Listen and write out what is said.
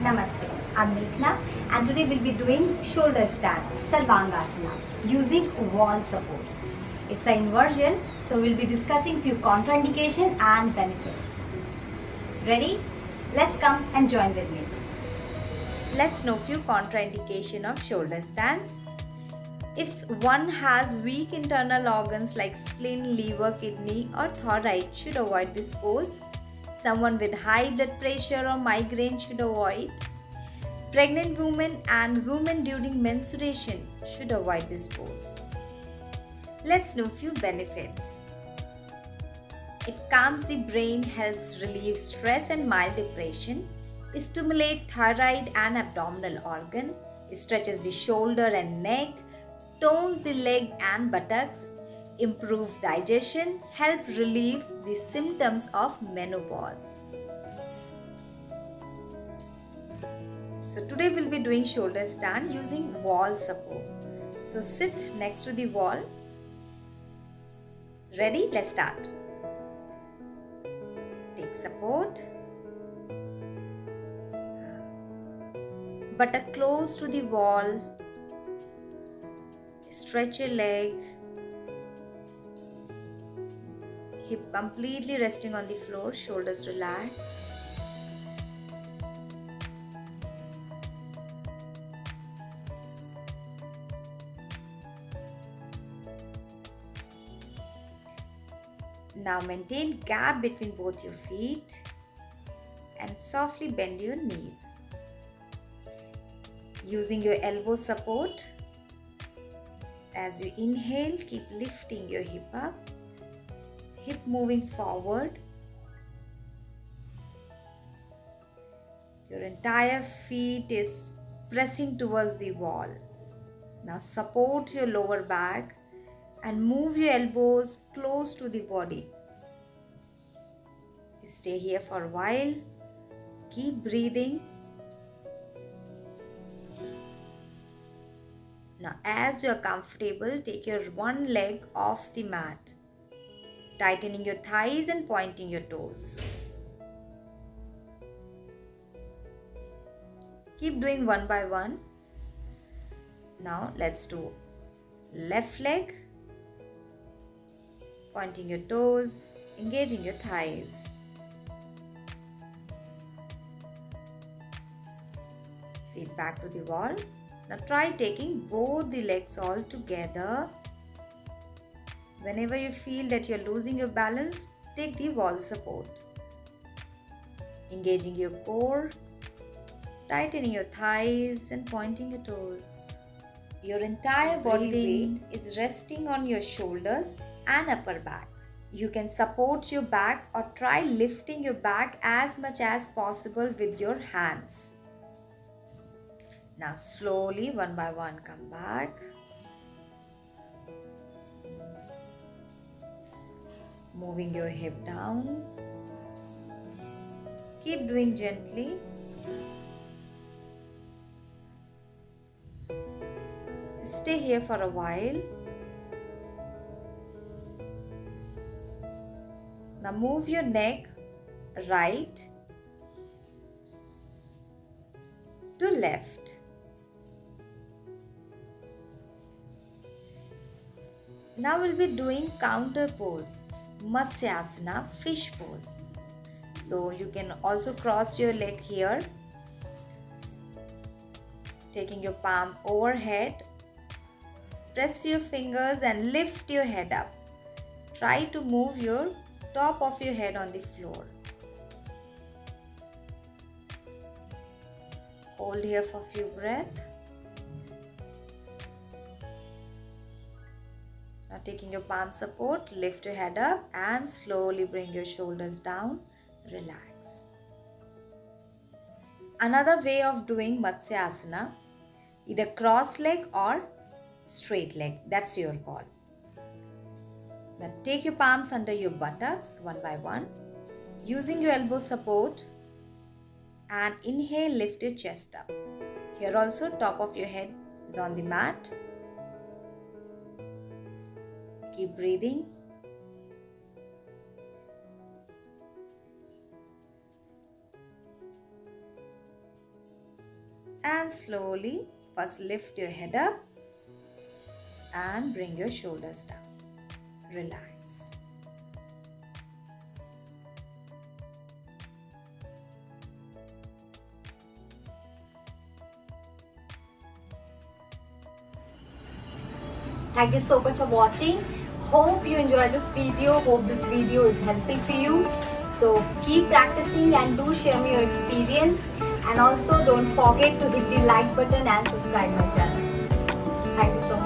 Namaste, I'm Meghna and today we'll be doing shoulder stand, Sarvangasana, using wall support. It's an inversion, so we'll be discussing few contraindication and benefits. Ready? Let's come and join with me. Let's know few contraindication of shoulder stands. If one has weak internal organs like spleen, liver, kidney or thyroid should avoid this pose. Someone with high blood pressure or migraine should avoid. Pregnant women and women during menstruation should avoid this pose. Let's know few benefits. It calms the brain, helps relieve stress and mild depression. It stimulates thyroid and abdominal organ. It stretches the shoulder and neck, tones the leg and buttocks, improve digestion, help relieve the symptoms of menopause. So today we'll be doing shoulder stand using wall support. So sit next to the wall. Ready? Let's start. Take support. Buttock close to the wall. Stretch your leg. Hip completely resting on the floor, shoulders relax. Now maintain gap between both your feet and softly bend your knees. Using your elbow support, as you inhale, keep lifting your hip up. Hip moving forward. Your entire feet is pressing towards the wall. Now support your lower back and move your elbows close to the body. Stay here for a while. Keep breathing. Now as you are comfortable, take your one leg off the mat, tightening your thighs and pointing your toes. Keep doing one by one. Now let's do left leg, pointing your toes, engaging your thighs. Feet back to the wall. Now try taking both the legs all together. Whenever you feel that you're losing your balance, take the wall support. Engaging your core, tightening your thighs and pointing your toes. Your entire body weight is resting on your shoulders and upper back. You can support your back or try lifting your back as much as possible with your hands. Now slowly, one by one, come back. Moving your hip down. Keep doing gently. Stay here for a while. Now move your neck right to left. Now we'll be doing counter pose, Matsyasana, fish pose. So you can also cross your leg here, taking your palm overhead. Press your fingers and lift your head up. Try to move your top of your head on the floor. Hold here for a few breaths. Now taking your palm support, lift your head up and slowly bring your shoulders down. Relax. Another way of doing Matsyasana, either cross leg or straight leg, that's your call. Now take your palms under your buttocks one by one, using your elbow support, and inhale, lift your chest up. Here also top of your head is on the mat. Keep breathing. And slowly, first lift your head up and bring your shoulders down. Relax. Thank you so much for watching. Hope you enjoyed this video. Hope this video is helpful for you. So keep practicing and do share me your experience. And also don't forget to hit the like button and subscribe my channel. Thank you so much.